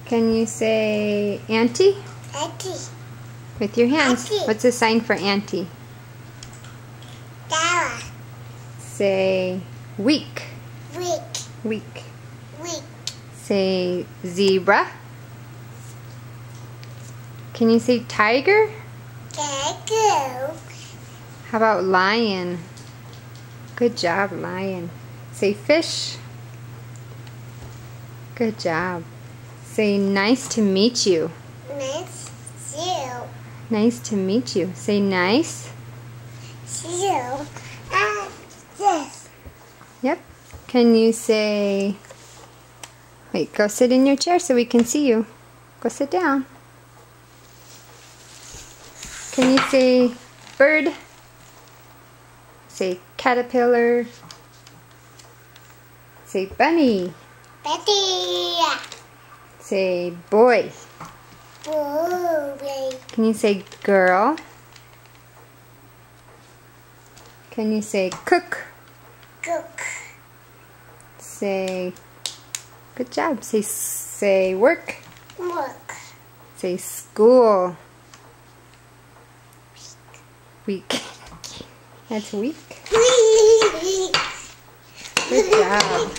Can you say auntie? Auntie. With your hands. Auntie. What's the sign for auntie? Dara. Say week. Week. Week. Week. Say zebra. Can you say tiger? Tiger. How about lion? Good job, lion. Say fish. Good job. Say nice to meet you. Nice. You. Nice to meet you. Say nice. You. This. Yep. Can you say... Wait, go sit in your chair so we can see you. Go sit down. Can you say bird? Say caterpillar. Say bunny. Betty. Say boy. Boy. Can you say girl? Can you say cook? Cook. Say, good job. Say work. Work. Say school. Week. That's week. Good job.